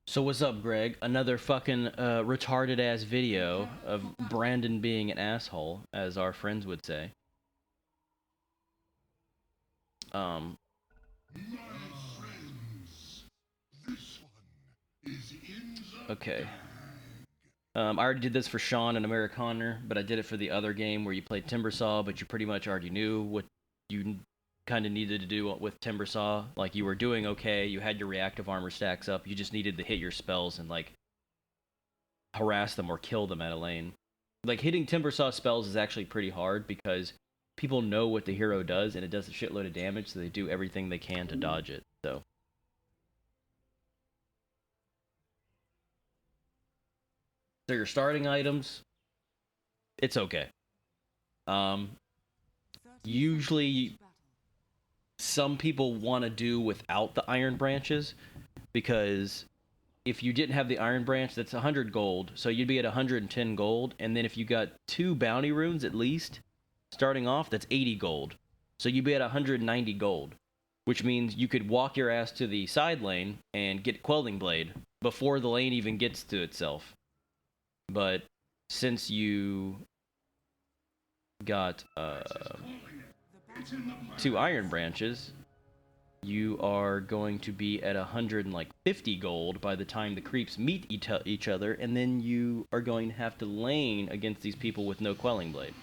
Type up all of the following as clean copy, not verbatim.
So what's up, Greg? Another fucking retarded ass video of Brandon being an asshole, as our friends would say. Um, okay. I already did this for Sean and Americaner, but I did it for the other game where you played Timbersaw, but you pretty much already knew what you kind of needed to do with Timbersaw. Like, you were doing okay, you had your reactive armor stacks up, you just needed to hit your spells and, like, harass them or kill them at a lane. Like, hitting Timbersaw spells is actually pretty hard because people know what the hero does and it does a shitload of damage, so they do everything they can to dodge it. So your starting items, it's okay. Um, Usually some people want to do without the iron branches because if you didn't have the iron branch, that's 100 gold, so you'd be at 110 gold, and then if you got 2 bounty runes at least starting off, that's 80 gold, so you'd be at 190 gold, which means you could walk your ass to the side lane and get Quelling Blade before the lane even gets to itself. But since you got 2 iron branches, you are going to be at 150 gold by the time the creeps meet each other, and then you are going to have to lane against these people with no Quelling Blade.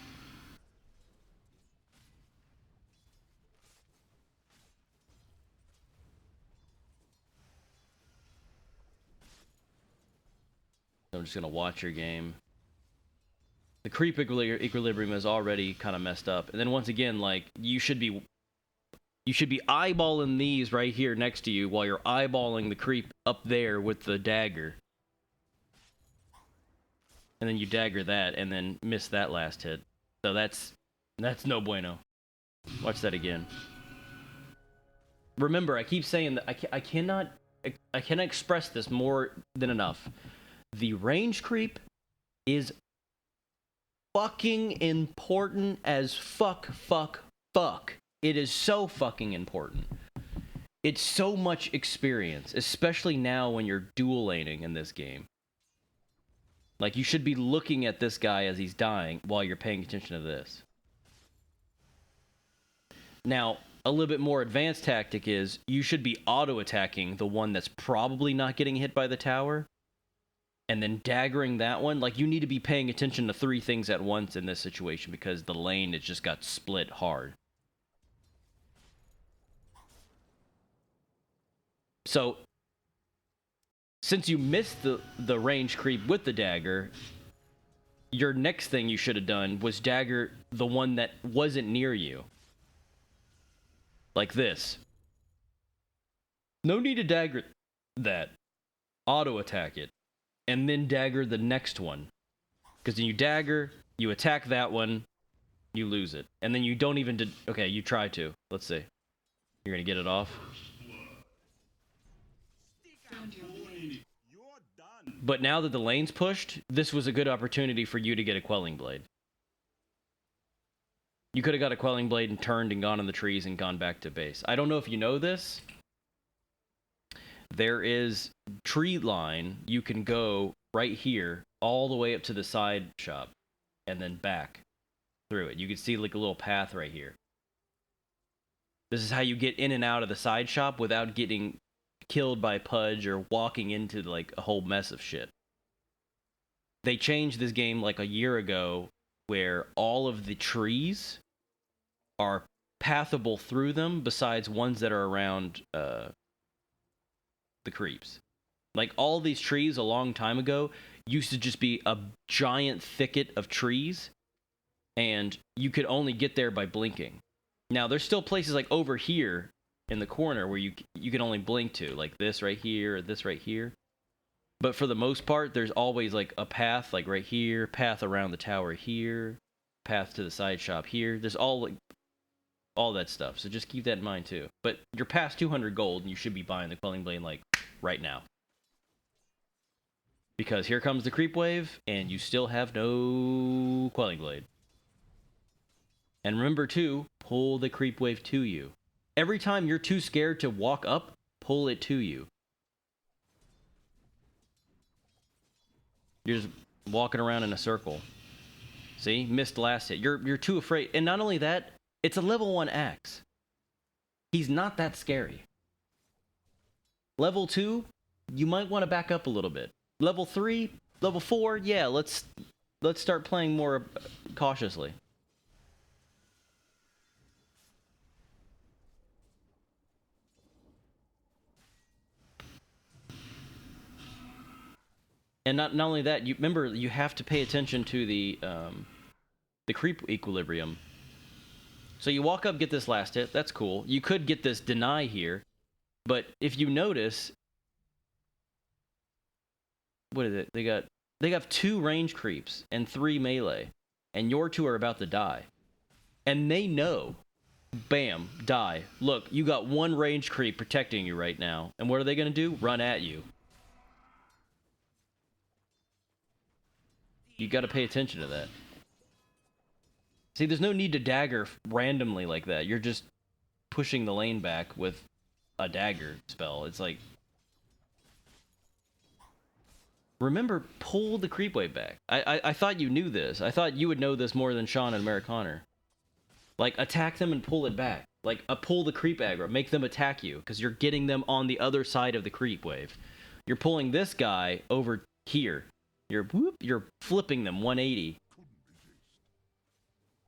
So I'm just going to watch your game. The creep equilibrium is already kind of messed up. And then once again, like, you should be eyeballing these right here next to you while you're eyeballing the creep up there with the dagger. And then you dagger that and then miss that last hit. So that's no bueno. Watch that again. Remember, I keep saying that I cannot express this more than enough. The range creep is fucking important as fuck. It is so fucking important. It's so much experience, especially now when you're dual laning in this game. Like, you should be looking at this guy as he's dying while you're paying attention to this. Now, a little bit more advanced tactic is you should be auto-attacking the one that's probably not getting hit by the tower, and then daggering that one. Like, you need to be paying attention to 3 things at once in this situation because the lane has just got split hard. So, since you missed the range creep with the dagger, your next thing you should have done was dagger the one that wasn't near you. Like this. No need to dagger that. Auto attack it. And then dagger the next one. Because then you dagger, you attack that one, you lose it. And then you don't even... okay, you try to. Let's see. You're going to get it off. But now that the lane's pushed, this was a good opportunity for you to get a Quelling Blade. You could have got a Quelling Blade and turned and gone in the trees and gone back to base. I don't know if you know this. There is tree line. You can go right here all the way up to the side shop and then back through it. You can see like a little path right here. This is how you get in and out of the side shop without getting killed by Pudge or walking into like a whole mess of shit. They changed this game like a year ago where all of the trees are pathable through them besides ones that are around the creeps. Like, all these trees a long time ago used to just be a giant thicket of trees, and you could only get there by blinking. Now, there's still places like over here in the corner where you can only blink to, like this right here or this right here. But for the most part, there's always like a path, like right here, path around the tower here, path to the side shop here. There's all that stuff, so just keep that in mind too. But you're past 200 gold, and you should be buying the Quelling Blade like right now. Because here comes the creep wave, and you still have no Quelling Blade. And remember too, pull the creep wave to you. Every time you're too scared to walk up, pull it to you. You're just walking around in a circle. See? Missed last hit. You're too afraid. And not only that, it's a level 1 axe. He's not that scary. Level 2, you might want to back up a little bit. Level 3, level 4, yeah, let's start playing more cautiously. And not only that, you remember you have to pay attention to the creep equilibrium. So you walk up, get this last hit. That's cool. You could get this deny here, but if you notice, what is it? They have 2 range creeps and 3 melee, and your 2 are about to die, and they know. Bam, die. Look, you got 1 range creep protecting you right now, and what are they gonna do? Run at you. You got to pay attention to that. See, there's no need to dagger randomly like that. You're just pushing the lane back with a dagger spell. It's like, remember, pull the creep wave back. I thought you knew this. I thought you would know this more than Sean and Americaner. Like, attack them and pull it back. Like, pull the creep aggro. Make them attack you, because you're getting them on the other side of the creep wave. You're pulling this guy over here. You're flipping them 180.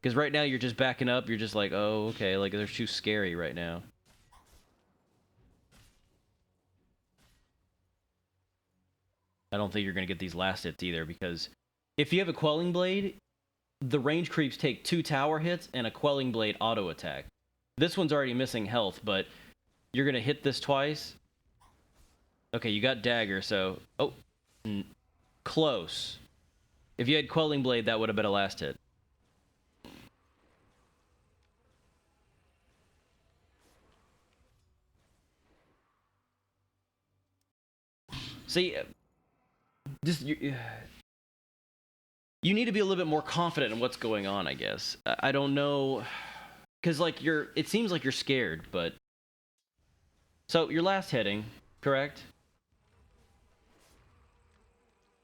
Because right now you're just backing up. You're just like, oh, okay, like they're too scary right now. I don't think you're going to get these last hits either, because if you have a Quelling Blade, the range creeps take 2 tower hits and a Quelling Blade auto attack. This one's already missing health, but you're going to hit this twice. Okay, you got dagger, so... Oh, close. If you had Quelling Blade, that would have been a last hit. See, just you need to be a little bit more confident in what's going on, I guess. I don't know, because like it seems like you're scared, but so your last heading, correct?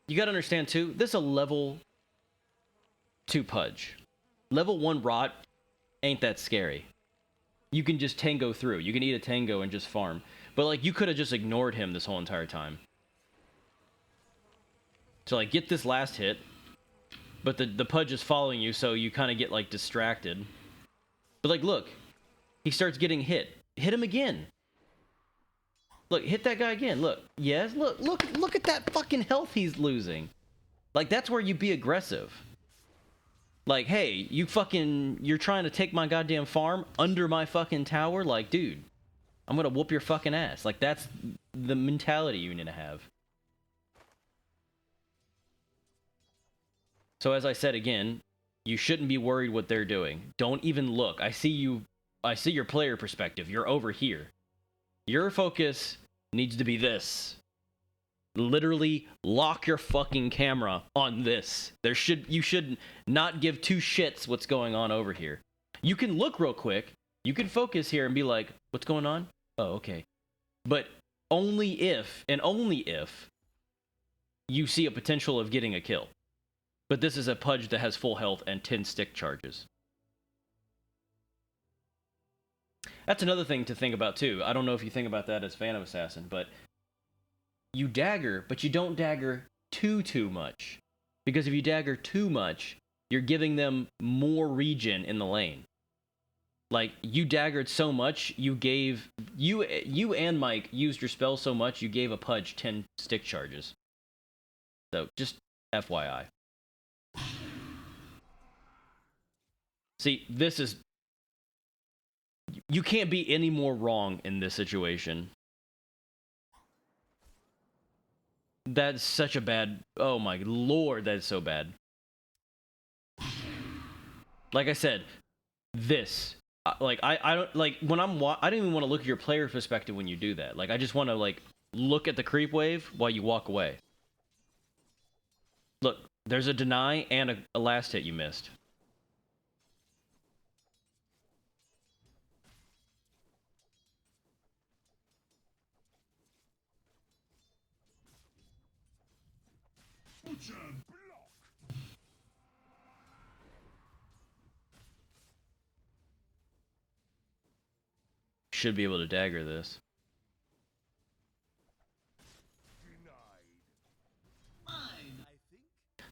You got to understand too, this is a level 2 Pudge. Level 1 Rot ain't that scary. You can just tango through. You can eat a tango and just farm. But like you could have just ignored him this whole entire time. So like get this last hit, but the Pudge is following you, so you kind of get like distracted. But like look, he starts getting hit. Hit him again. Look, hit that guy again. Look. Yes, look at that fucking health he's losing. Like that's where you be aggressive. Like, hey, you're trying to take my goddamn farm under my fucking tower? Like, dude, I'm gonna whoop your fucking ass. Like, that's the mentality you need to have. So as I said again, you shouldn't be worried what they're doing. Don't even look. I see your player perspective. You're over here. Your focus needs to be this. Literally lock your fucking camera on this. You should not give 2 shits what's going on over here. You can look real quick. You can focus here and be like, what's going on? Oh, okay. But only if you see a potential of getting a kill. But this is a Pudge that has full health and 10 stick charges. That's another thing to think about too. I don't know if you think about that as Phantom Assassin, but you dagger, but you don't dagger too much. Because if you dagger too much, you're giving them more regen in the lane. Like, you daggered so much, you and Mike used your spell so much, you gave a Pudge 10 stick charges. So, just FYI. See, this is... You can't be any more wrong in this situation. That's such a bad... Oh my lord, that is so bad. Like I said, this... Like, I don't... Like, when I don't even want to look at your player perspective when you do that. Like, I just want to, like, look at the creep wave while you walk away. Look, there's a deny and a last hit you missed. Should be able to dagger this.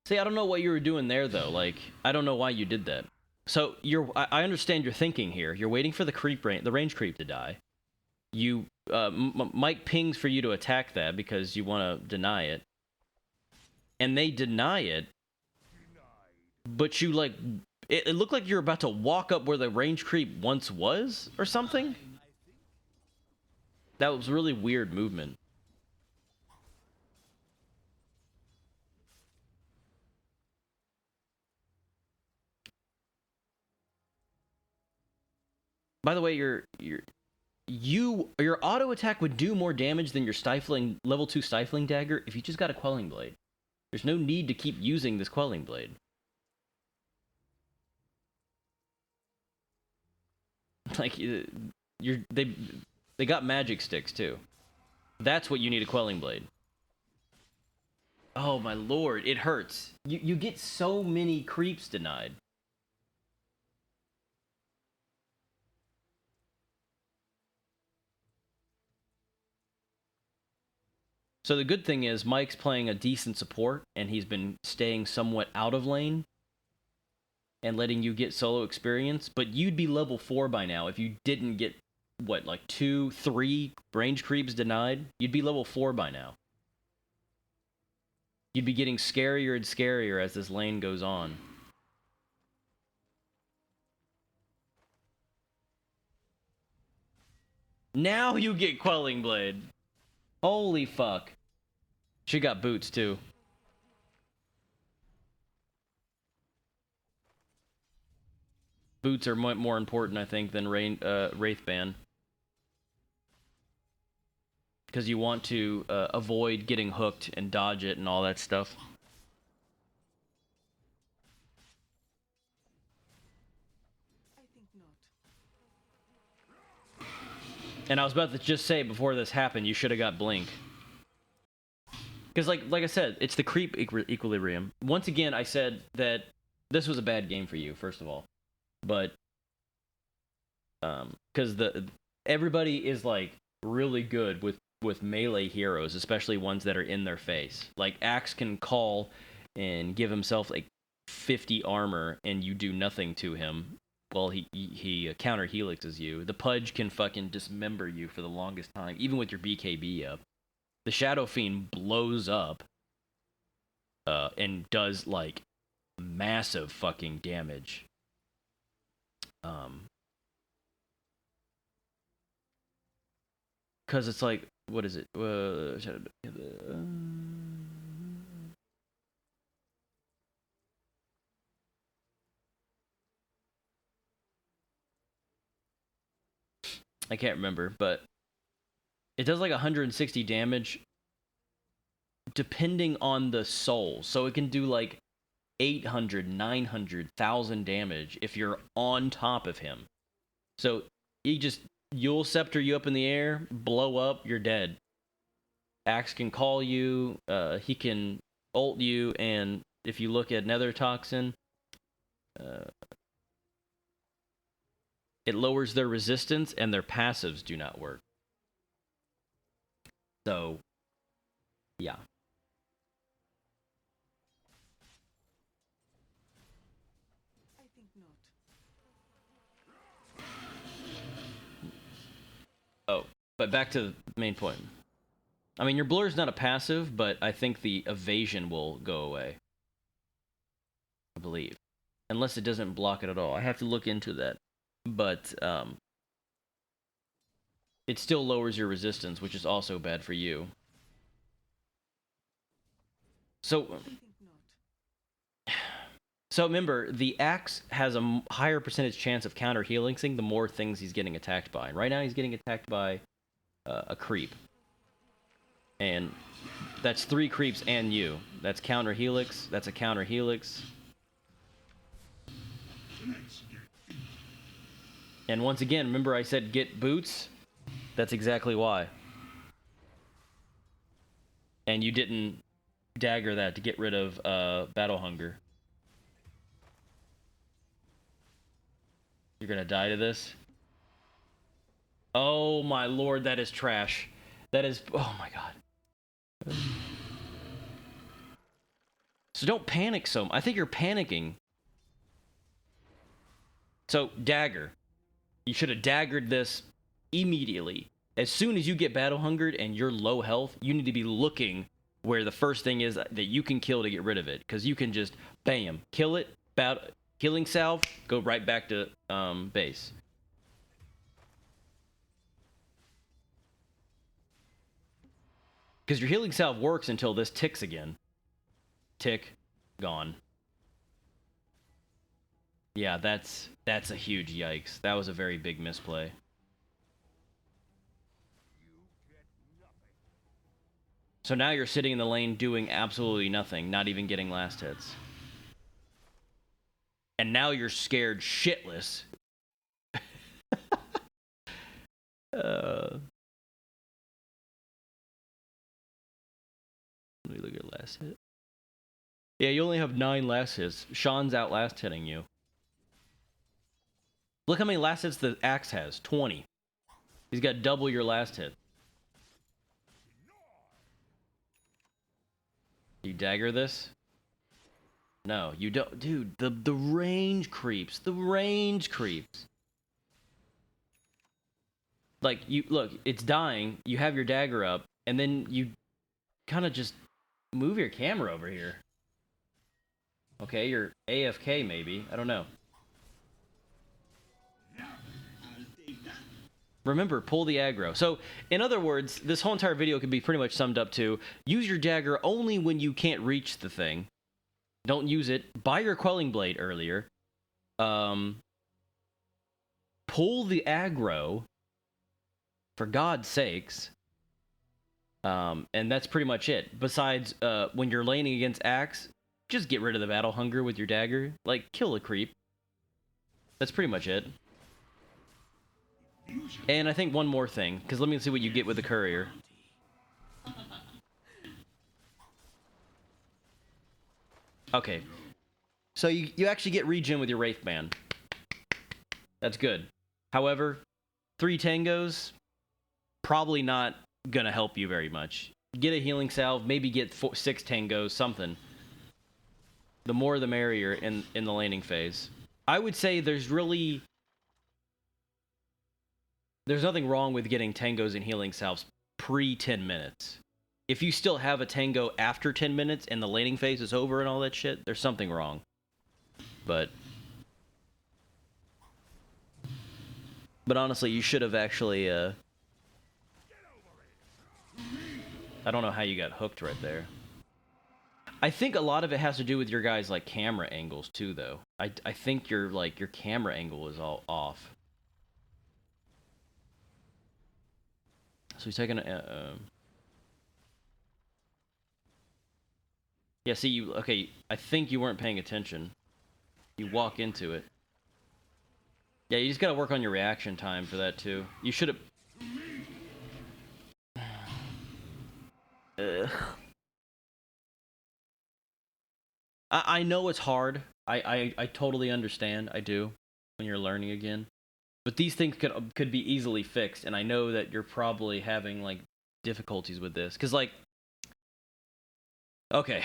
See, I don't know what you were doing there, though. Like, I don't know why you did that. So, I understand your thinking here. You're waiting for the range creep to die. You, Mike pings for you to attack that because you want to deny it. And they deny it. But you, like, it looked like you're about to walk up where the range creep once was, or something. That was really weird movement. By the way, your auto attack would do more damage than your stifling level 2 stifling dagger if you just got a quelling blade. There's no need to keep using this quelling blade. Like they got magic sticks too. That's what you need, a quelling blade. Oh my lord, it hurts. You get so many creeps denied. So the good thing is Mike's playing a decent support, and he's been staying somewhat out of lane and letting you get solo experience, but you'd be level 4 by now if you didn't get, what, like 2, 3 range creeps denied? You'd be level 4 by now. You'd be getting scarier and scarier as this lane goes on. Now you get Quelling Blade. Holy fuck. She got boots too. Boots are more important, I think, than Wraithband. Because you want to avoid getting hooked and dodge it and all that stuff. I think not. And I was about to just say, before this happened, you should have got Blink. Because, like I said, it's the creep equilibrium. Once again, I said that this was a bad game for you, first of all. But, because everybody is, like, really good with melee heroes, especially ones that are in their face. Like, Axe can call and give himself, like, 50 armor, and you do nothing to him. Well, he counter helixes you. The Pudge can fucking dismember you for the longest time, even with your BKB up. The Shadow Fiend blows up and does, like, massive fucking damage. Because it's like, what is it? I can't remember, but it does like 160 damage depending on the soul. So it can do like 800, 900, 1,000 damage if you're on top of him. So you'll scepter you up in the air, blow up, you're dead. Axe can call you, he can ult you, and if you look at Nether Toxin, it lowers their resistance and their passives do not work. So, yeah. I think not. Oh, but back to the main point. I mean, your blur's not a passive, but I think the evasion will go away. I believe. Unless it doesn't block it at all. I have to look into that. But, it still lowers your resistance, which is also bad for you. So, remember, the Axe has a higher percentage chance of counter helixing the more things he's getting attacked by. Right now, he's getting attacked by a creep. And that's 3 creeps and you. That's counter helix. That's a counter helix. And once again, remember I said get boots? That's exactly why. And you didn't dagger that to get rid of battle hunger. You're gonna die to this? Oh my lord, that is trash. That is, oh my god. So don't panic so much. I think you're panicking. So, dagger. You should have daggered this immediately. As soon as you get battle hungered and you're low health, you need to be looking where the first thing is that you can kill to get rid of it. Because you can just, bam, kill it, healing salve, go right back to base. Because your healing salve works until this ticks again. Tick, gone. Yeah, that's a huge yikes. That was a very big misplay. So now you're sitting in the lane doing absolutely nothing, not even getting last hits. And now you're scared shitless. Let me look at last hit. Yeah, you only have 9 last hits. Sean's out last hitting you. Look how many last hits the axe has. 20. He's got double your last hit. You dagger this? No, you don't. Dude, the range creeps. The range creeps. Like, you look, it's dying. You have your dagger up, and then you kind of just move your camera over here. Okay, you're AFK maybe. I don't know. Remember, pull the aggro. So, in other words, this whole entire video can be pretty much summed up to use your dagger only when you can't reach the thing. Don't use it. Buy your quelling blade earlier. Pull the aggro. For God's sakes. And that's pretty much it. Besides, when you're laning against axe, just get rid of the battle hunger with your dagger. Like, kill a creep. That's pretty much it. And I think one more thing, because let me see what you get with the courier. Okay. So you actually get regen with your Wraith Band. That's good. However, 3 tangos, probably not gonna help you very much. Get a healing salve, maybe get 6 tangos, something. The more the merrier in the laning phase. I would say there's nothing wrong with getting tangos and healing salves pre 10 minutes. If you still have a tango after 10 minutes and the laning phase is over and all that shit, there's something wrong. But honestly, you should have actually, I don't know how you got hooked right there. I think a lot of it has to do with your guys' like camera angles too, though. I think your camera angle is all off. So he's taking a. Yeah, see you. Okay, I think you weren't paying attention. You walk into it. Yeah, you just gotta work on your reaction time for that too. You should have. I know it's hard. I totally understand. I do. When you're learning again. But these things could be easily fixed, and I know that you're probably having like difficulties with this, because like, okay,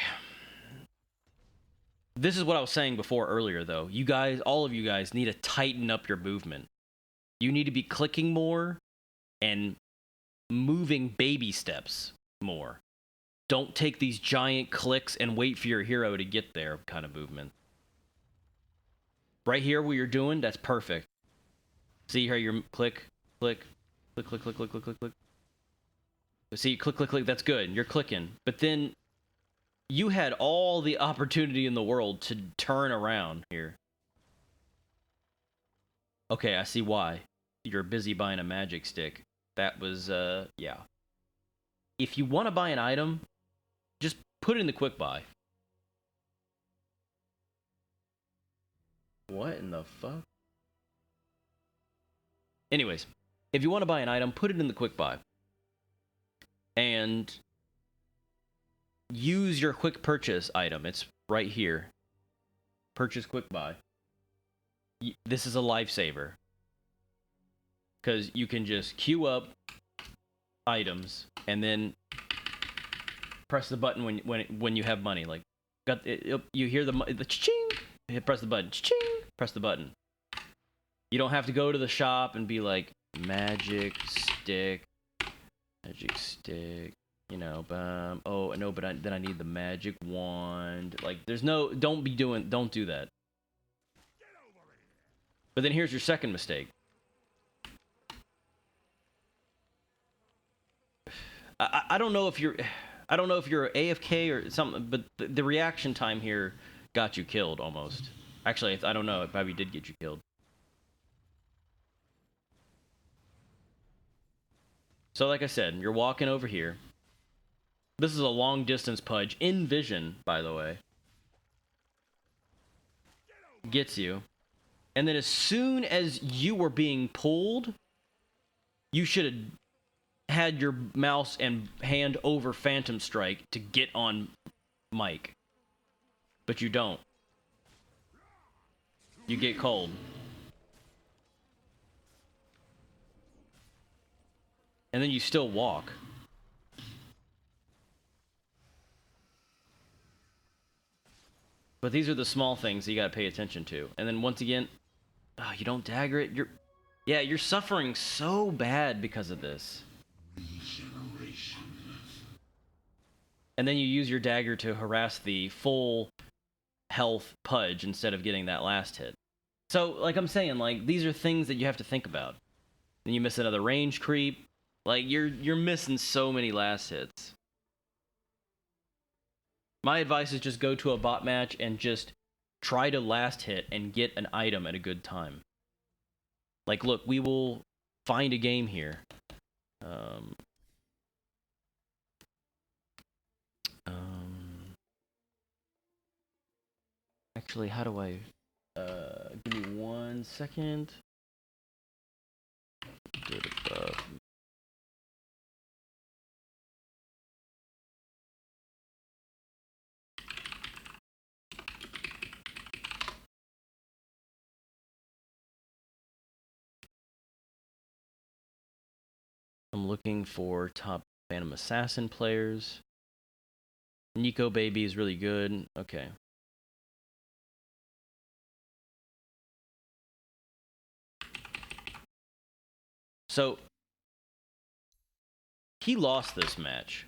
this is what I was saying before earlier, though. You guys, all of you guys, need to tighten up your movement. You need to be clicking more and moving baby steps more. Don't take these giant clicks and wait for your hero to get there kind of movement. Right here, what you're doing, that's perfect. See how you're click, click, click, click, click, click, click, click, click. See, click, click, click, that's good. You're clicking. But then you had all the opportunity in the world to turn around here. Okay, I see why. You're busy buying a magic stick. That was, yeah. If you want to buy an item, just put it in the quick buy. What in the fuck? Anyways, if you want to buy an item, put it in the quick buy. And use your quick purchase item. It's right here. Purchase quick buy. This is a lifesaver. Because you can just queue up items and then press the button when you have money. Like, you hear the ching, press the button, ching, press the button. You don't have to go to the shop and be like, magic stick, you know, oh no, but then I need the magic wand. Like, there's no, don't do that. But then here's your second mistake. I don't know if you're AFK or something, but the reaction time here got you killed almost. Actually, I don't know. It probably did get you killed. So like I said, you're walking over here. This is a long distance pudge in vision, by the way. Gets you. And then as soon as you were being pulled, you should have had your mouse and hand over Phantom Strike to get on Mike. But you don't. You get cold. And then you still walk. But these are the small things that you gotta pay attention to. And then once again, you don't dagger it. You're suffering so bad because of this. And then you use your dagger to harass the full health pudge instead of getting that last hit. So, like I'm saying, like, these are things that you have to think about. Then you miss another range creep. Like, you're missing so many last hits. My advice is just go to a bot match and just try to last hit and get an item at a good time. Like, look, we will find a game here. Actually, how do I... give me 1 second. Do it above. I'm looking for top Phantom Assassin players. Nico Baby is really good. Okay. So, he lost this match.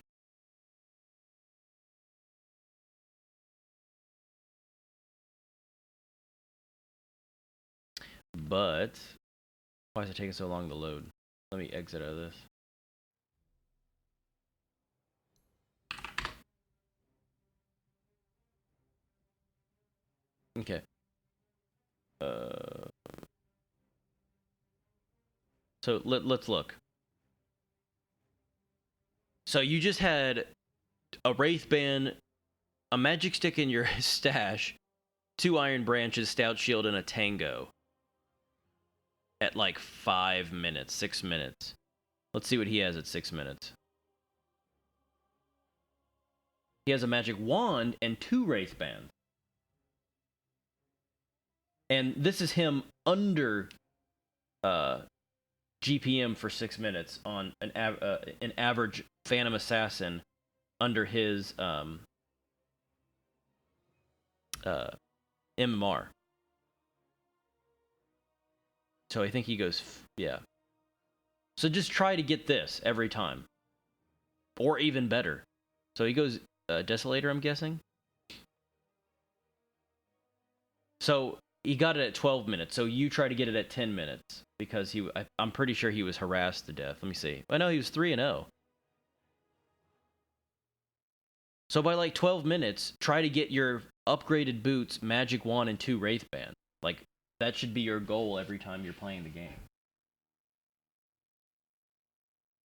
But, why is it taking so long to load? Let me exit out of this. Okay. So let's look. So you just had a Wraithband, a magic stick in your stash, 2 iron branches, stout shield, and a tango. At like 5 minutes, 6 minutes. Let's see what he has at 6 minutes. He has a magic wand and 2 Wraithbands. And this is him under GPM for 6 minutes on an average Phantom Assassin under his MMR. So I think he goes, yeah. So just try to get this every time. Or even better. So he goes Desolator, I'm guessing. So he got it at 12 minutes. So you try to get it at 10 minutes. Because I'm pretty sure he was harassed to death. Let me see. I know he was 3-0. So by like 12 minutes, try to get your upgraded boots, magic wand, and 2 Wraithband. Like, that should be your goal every time you're playing the game.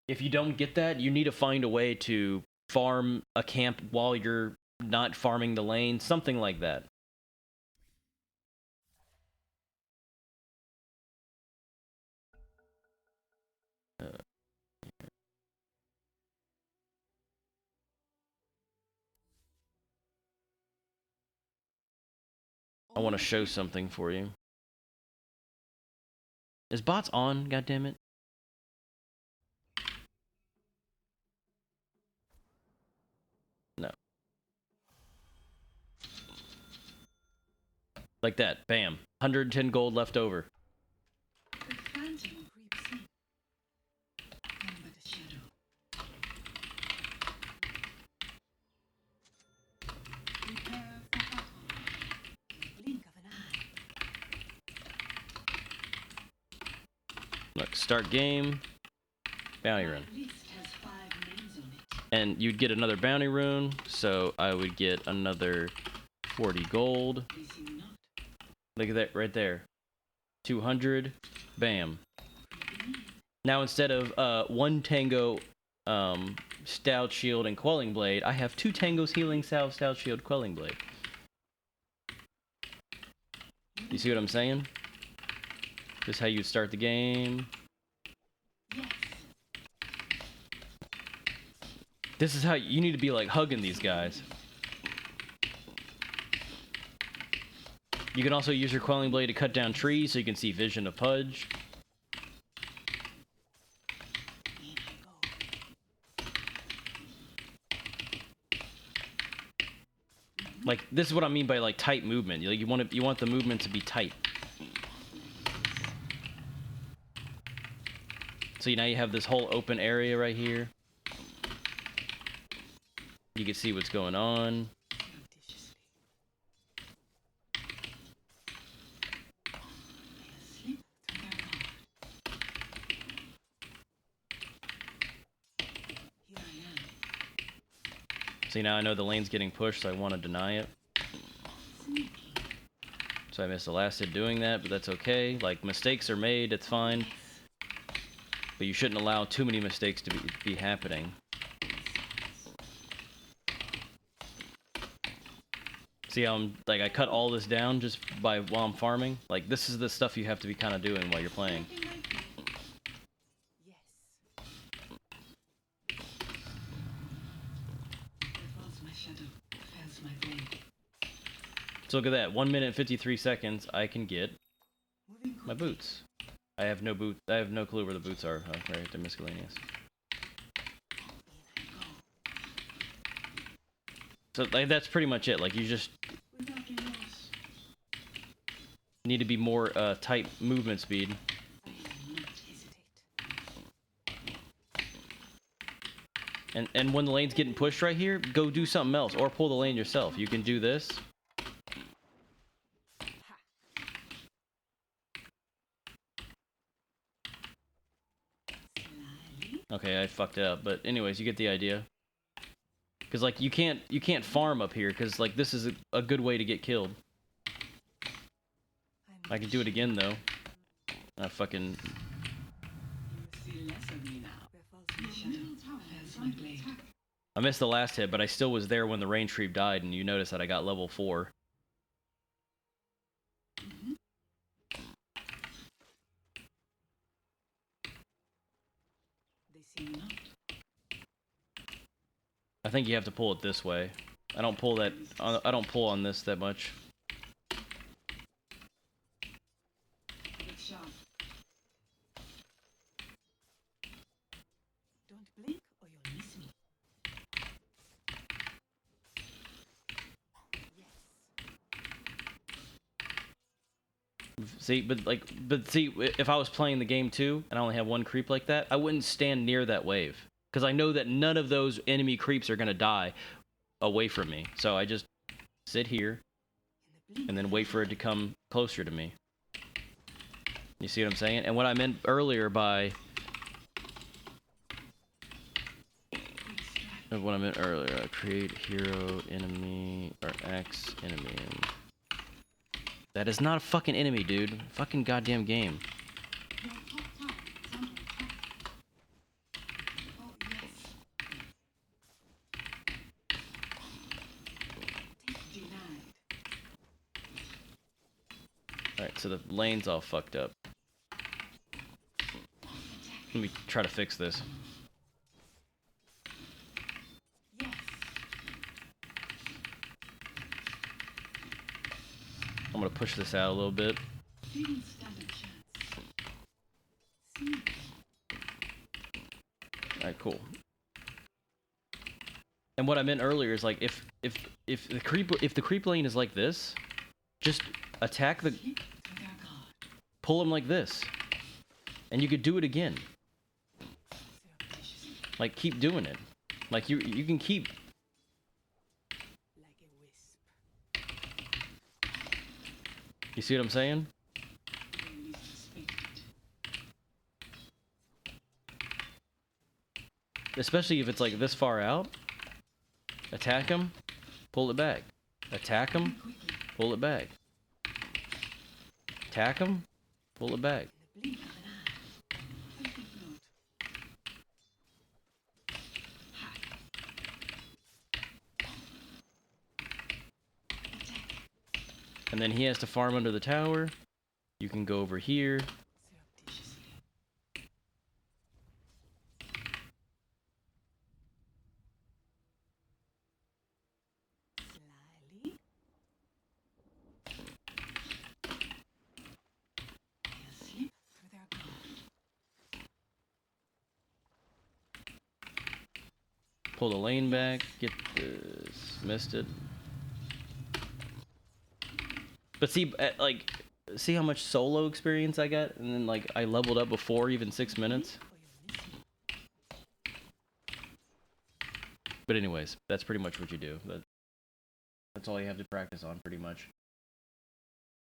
If you don't get that, you need to find a way to farm a camp while you're not farming the lane. Something like that. I want to show something for you. Is bots on? God damn it! No. Like that. Bam. 110 gold left over. The phantom creeps in. None but a shadow. Prepare for battle. Blink of an eye. Look, start game. Bounty rune. My list has 5 names on it. And you'd get another bounty rune, so I would get another 40 gold. Missing not. Look at that right there. 200. Bam. Now instead of 1 Tango Stout Shield and Quelling Blade, I have 2 Tangos Healing Salve, Stout Shield, Quelling Blade. You see what I'm saying? This is how you start the game. Yes. This is how you need to be like hugging these guys. You can also use your Quelling Blade to cut down trees so you can see Vision of Pudge. In I go. Like, this is what I mean by like tight movement. Like, you want the movement to be tight. So now you have this whole open area right here. You can see what's going on. Surreptitiously. Slip through their guard. Here I am. See, now I know the lane's getting pushed, so I want to deny it. Sneaking. So I missed the last hit doing that, but that's okay. Like, mistakes are made, it's fine. But you shouldn't allow too many mistakes to be happening. See how I'm, like, I cut all this down just by while I'm farming? Like, this is the stuff you have to be kind of doing while you're playing. Yes. There falls my shadow. Fails my blade. So look at that, 1 minute 53 seconds, I can get Moving my quickly. boots. I have no clue where the boots are. Oh, right, they're miscellaneous. In I go. So like, that's pretty much it. Like, you just Without remorse. need to be more tight movement speed. I will not hesitate. And when the lane's getting pushed right here, go do something else or pull the lane yourself. You can do this. Slyly. Okay, I fucked it up, but anyways, you get the idea. Cause like you can't farm up here, cause like this is a good way to get killed. I can do it again though. I fucking You see less of me now. Where falls my shadow. Fails my blade. I missed the last hit, but I still was there when the rain tree died, and you notice that I got level 4. They see me not. I think you have to pull it this way. I don't pull on this that much. Look sharp. Don't blink or you'll miss me. Yes. See, but see, if I was playing the game too, and I only have 1 creep like that, I wouldn't stand near that wave. Because I know that none of those enemy creeps are going to die away from me. So I just sit here In the blink and then of wait for it to come closer to me. You see what I'm saying? And what I meant earlier by... What I meant earlier, create hero, enemy, or X, enemy. That is not a fucking enemy, dude. Fucking goddamn game. your top tower is under attack. Oh yes. Take denied. Alright, so the lane's all fucked up. Let me try to fix this. Yes. I'm gonna push this out a little bit. Didn't stand a chance. See? Alright, cool. And what I meant earlier is like if the creep lane is like this, just attack the Slip to their guard. pull him like this. And you could do it again. Surreptitiously. Like keep doing it. Like you can keep Like a wisp. you see what I'm saying? They least suspected. Especially if it's like this far out. Attack him, pull it back. Attack him, Quickly. pull it back. Attack him, pull it back. In the blink of an eye. I think not. Ha. Attack. And then he has to farm under the tower. You can go over here. Surreptitiously. Slyly. They'll slip through their guard. Pull the lane back. Get this. Missed it. But see, like, see how much solo experience I got? And then, like, I leveled up before even 6 minutes. Or you'll miss it. But anyways, that's pretty much what you do. That's all you have to practice on, pretty much.